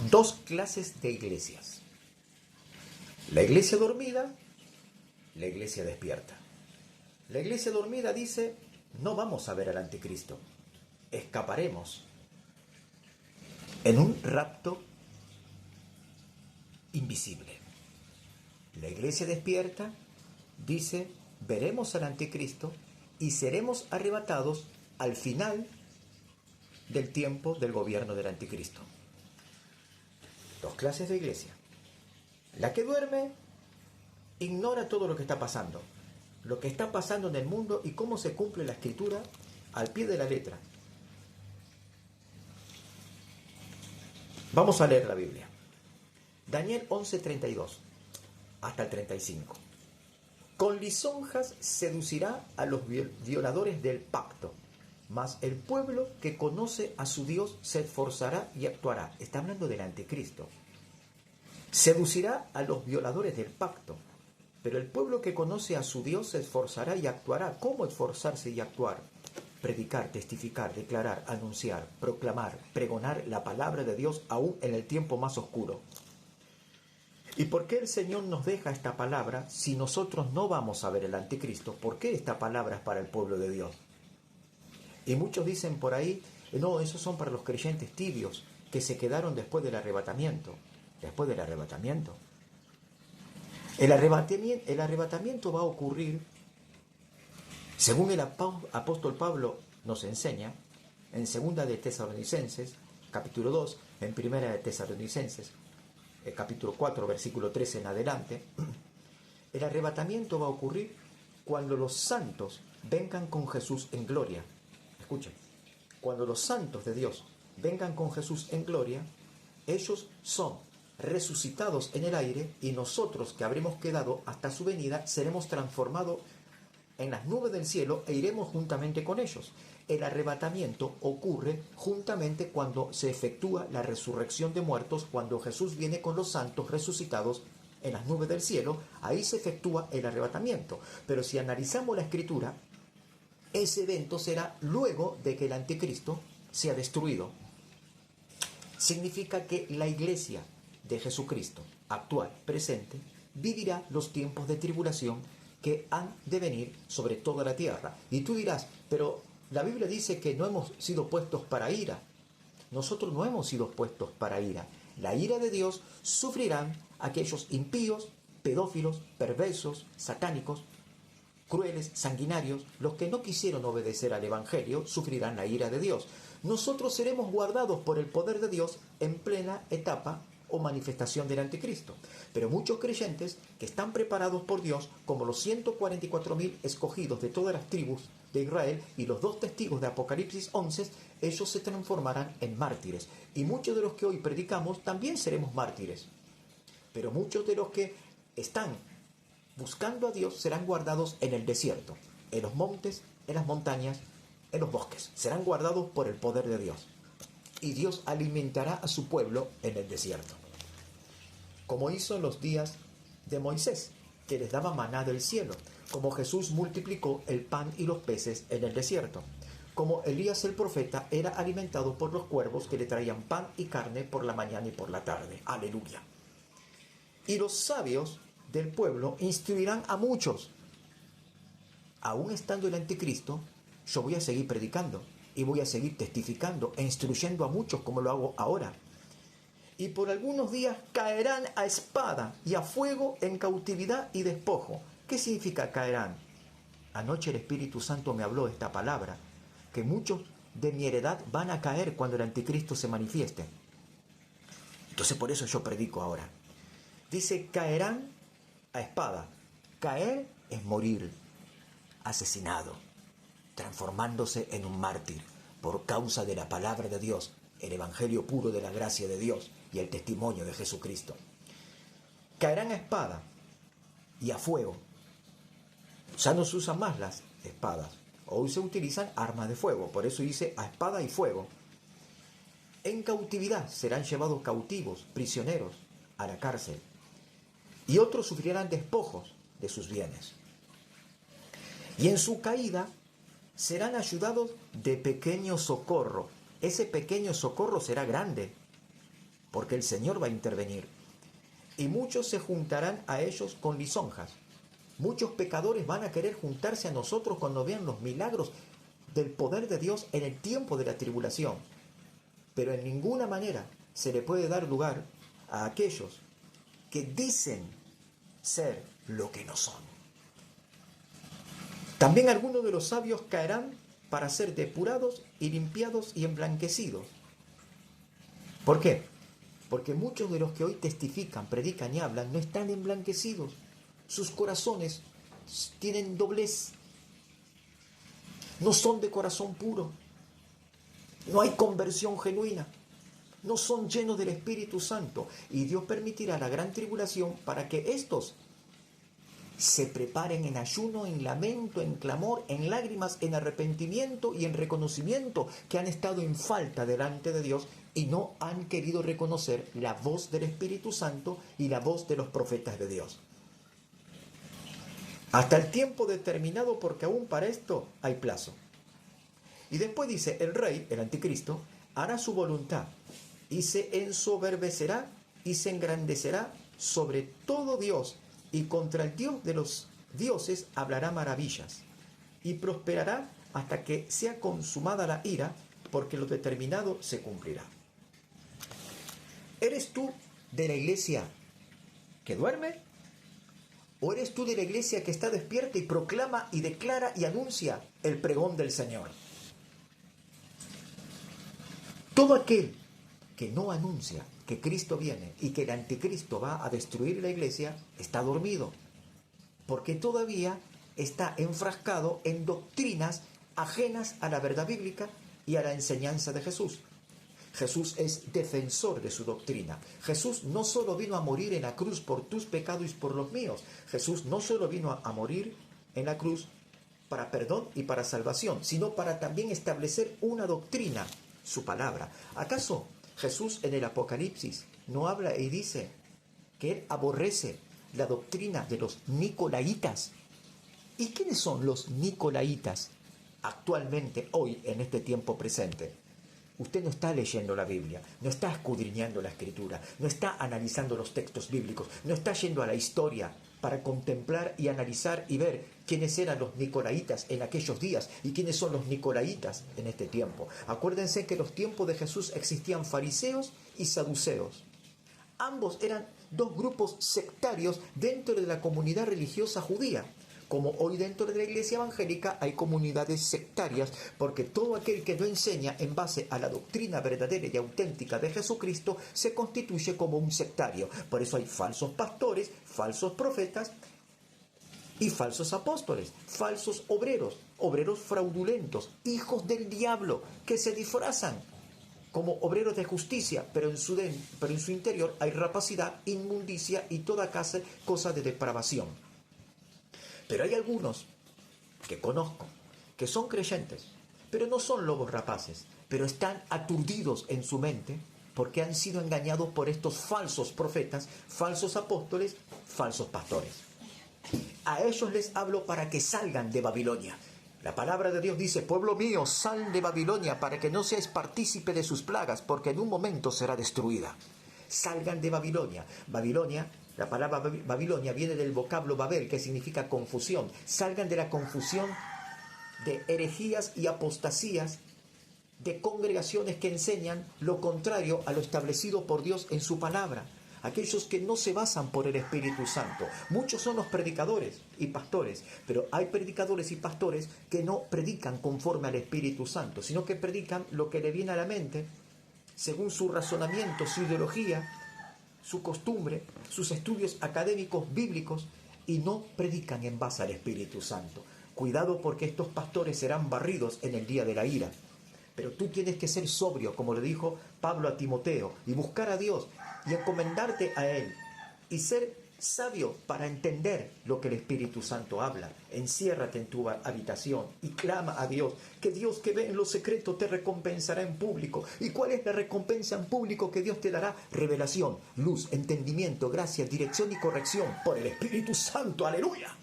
Dos clases de iglesias: la iglesia dormida, la iglesia despierta. La iglesia dormida dice: no vamos a ver al anticristo, escaparemos en un rapto invisible. La iglesia despierta dice: veremos al anticristo y seremos arrebatados al final del tiempo del gobierno del anticristo. Dos clases de iglesia. La que duerme ignora todo lo que está pasando en el mundo y cómo se cumple la escritura al pie de la letra. Vamos a leer la Biblia. Daniel 11:32 hasta el 35. Con lisonjas seducirá a los violadores del pacto, mas el pueblo que conoce a su Dios se esforzará y actuará. Está hablando del anticristo. Seducirá a los violadores del pacto, pero el pueblo que conoce a su Dios se esforzará y actuará. ¿Cómo esforzarse y actuar? Predicar, testificar, declarar, anunciar, proclamar, pregonar la palabra de Dios aún en el tiempo más oscuro. ¿Y por qué el Señor nos deja esta palabra si nosotros no vamos a ver el anticristo? ¿Por qué esta palabra es para el pueblo de Dios? Y muchos dicen por ahí: no, esos son para los creyentes tibios que se quedaron después del arrebatamiento. Después del arrebatamiento. El arrebatamiento va a ocurrir, según el apóstol Pablo nos enseña, en 2 de Tesalonicenses, capítulo 2, en 1 de Tesalonicenses, capítulo 4, versículo 13 en adelante. El arrebatamiento va a ocurrir cuando los santos vengan con Jesús en gloria. Escuchen, cuando los santos de Dios vengan con Jesús en gloria, ellos son resucitados en el aire y nosotros que habremos quedado hasta su venida seremos transformados en las nubes del cielo e iremos juntamente con ellos. El arrebatamiento ocurre juntamente cuando se efectúa la resurrección de muertos, cuando Jesús viene con los santos resucitados en las nubes del cielo. Ahí se efectúa el arrebatamiento. Pero si analizamos la escritura, ese evento será luego de que el anticristo sea destruido. Significa que la iglesia de Jesucristo, actual, presente, vivirá los tiempos de tribulación que han de venir sobre toda la tierra. Y tú dirás: pero la Biblia dice que no hemos sido puestos para ira. Nosotros no hemos sido puestos para ira. La ira de Dios sufrirán aquellos impíos, pedófilos, perversos, satánicos, crueles, sanguinarios. Los que no quisieron obedecer al Evangelio sufrirán la ira de Dios. Nosotros seremos guardados por el poder de Dios en plena etapa o manifestación del anticristo. Pero muchos creyentes que están preparados por Dios, como los 144.000 escogidos de todas las tribus de Israel y los 2 testigos de Apocalipsis 11, ellos se transformarán en mártires. Y muchos de los que hoy predicamos también seremos mártires. Pero muchos de los que están buscando a Dios serán guardados en el desierto, en los montes, en las montañas, en los bosques. Serán guardados por el poder de Dios. Y Dios alimentará a su pueblo en el desierto, como hizo en los días de Moisés, que les daba maná del cielo, como Jesús multiplicó el pan y los peces en el desierto, como Elías el profeta era alimentado por los cuervos que le traían pan y carne por la mañana y por la tarde. Aleluya. Y los sabios del pueblo instruirán a muchos. Aún estando el anticristo, yo voy a seguir predicando y voy a seguir testificando e instruyendo a muchos como lo hago ahora. Y por algunos días caerán a espada y a fuego en cautividad y despojo. ¿Qué significa caerán? Anoche el Espíritu Santo me habló esta palabra, que muchos de mi heredad van a caer cuando el anticristo se manifieste. Entonces por eso yo predico ahora. Dice: caerán a espada. Caer es morir, asesinado, transformándose en un mártir por causa de la palabra de Dios, el evangelio puro de la gracia de Dios y el testimonio de Jesucristo. Caerán a espada y a fuego. Ya no se usan más las espadas, hoy se utilizan armas de fuego, por eso dice a espada y fuego. En cautividad serán llevados cautivos, prisioneros, a la cárcel, y otros sufrirán despojos de sus bienes. Y en su caída serán ayudados de pequeño socorro. Ese pequeño socorro será grande. porque el Señor va a intervenir. Y muchos se juntarán a ellos con lisonjas. Muchos pecadores van a querer juntarse a nosotros cuando vean los milagros del poder de Dios en el tiempo de la tribulación. Pero en ninguna manera se le puede dar lugar a aquellos que dicen ser lo que no son. También algunos de los sabios caerán para ser depurados y limpiados y emblanquecidos. ¿Por qué? Porque muchos de los que hoy testifican, predican y hablan no están emblanquecidos. Sus corazones tienen doblez. No son de corazón puro. No hay conversión genuina. No son llenos del Espíritu Santo. Y Dios permitirá la gran tribulación para que estos se preparen en ayuno, en lamento, en clamor, en lágrimas, en arrepentimiento y en reconocimiento que han estado en falta delante de Dios y no han querido reconocer la voz del Espíritu Santo y la voz de los profetas de Dios. Hasta el tiempo determinado, porque aún para esto hay plazo. Y después dice, el rey, el anticristo, hará su voluntad y se ensoberbecerá y se engrandecerá sobre todo Dios, y contra el Dios de los dioses hablará maravillas, y prosperará hasta que sea consumada la ira, porque lo determinado se cumplirá. ¿Eres tú de la iglesia que duerme? ¿O eres tú de la iglesia que está despierta y proclama y declara y anuncia el pregón del Señor? Todo aquel que no anuncia que Cristo viene y que el anticristo va a destruir la iglesia, está dormido, porque todavía está enfrascado en doctrinas ajenas a la verdad bíblica y a la enseñanza de Jesús. Jesús es defensor de su doctrina. Jesús no solo vino a morir en la cruz por tus pecados y por los míos. Jesús no solo vino a morir en la cruz para perdón y para salvación, sino para también establecer una doctrina, su palabra. ¿Acaso Jesús en el Apocalipsis no habla y dice que él aborrece la doctrina de los nicolaitas? ¿Y quiénes son los nicolaitas actualmente, hoy, en este tiempo presente? Usted no está leyendo la Biblia, no está escudriñando la Escritura, no está analizando los textos bíblicos, no está yendo a la historia para contemplar y analizar y ver quiénes eran los nicolaitas en aquellos días y quiénes son los nicolaitas en este tiempo. Acuérdense que en los tiempos de Jesús existían fariseos y saduceos. Ambos eran dos grupos sectarios dentro de la comunidad religiosa judía. Como hoy dentro de la iglesia evangélica hay comunidades sectarias, porque todo aquel que no enseña en base a la doctrina verdadera y auténtica de Jesucristo se constituye como un sectario. Por eso hay falsos pastores, falsos profetas y falsos apóstoles, falsos obreros, obreros fraudulentos, hijos del diablo, que se disfrazan como obreros de justicia, pero en su interior hay rapacidad, inmundicia y toda cosa de depravación. Pero hay algunos que conozco, que son creyentes, pero no son lobos rapaces, pero están aturdidos en su mente porque han sido engañados por estos falsos profetas, falsos apóstoles, falsos pastores. A ellos les hablo para que salgan de Babilonia. La palabra de Dios dice, pueblo mío, sal de Babilonia para que no seáis partícipe de sus plagas, porque en un momento será destruida. Salgan de Babilonia. Babilonia, la palabra Babilonia viene del vocablo Babel, que significa confusión. Salgan de la confusión de herejías y apostasías, de congregaciones que enseñan lo contrario a lo establecido por Dios en su palabra. Aquellos que no se basan por el Espíritu Santo. Muchos son los predicadores y pastores, pero hay predicadores y pastores que no predican conforme al Espíritu Santo, sino que predican lo que le viene a la mente, según su razonamiento, su ideología, su costumbre, sus estudios académicos bíblicos, y no predican en base al Espíritu Santo. Cuidado, porque estos pastores serán barridos en el día de la ira. Pero tú tienes que ser sobrio, como le dijo Pablo a Timoteo, y buscar a Dios y encomendarte a Él y ser sabio para entender lo que el Espíritu Santo habla. Enciérrate en tu habitación y clama a Dios, que Dios que ve en lo secreto te recompensará en público. ¿Y cuál es la recompensa en público que Dios te dará? Revelación, luz, entendimiento, gracia, dirección y corrección por el Espíritu Santo. ¡Aleluya!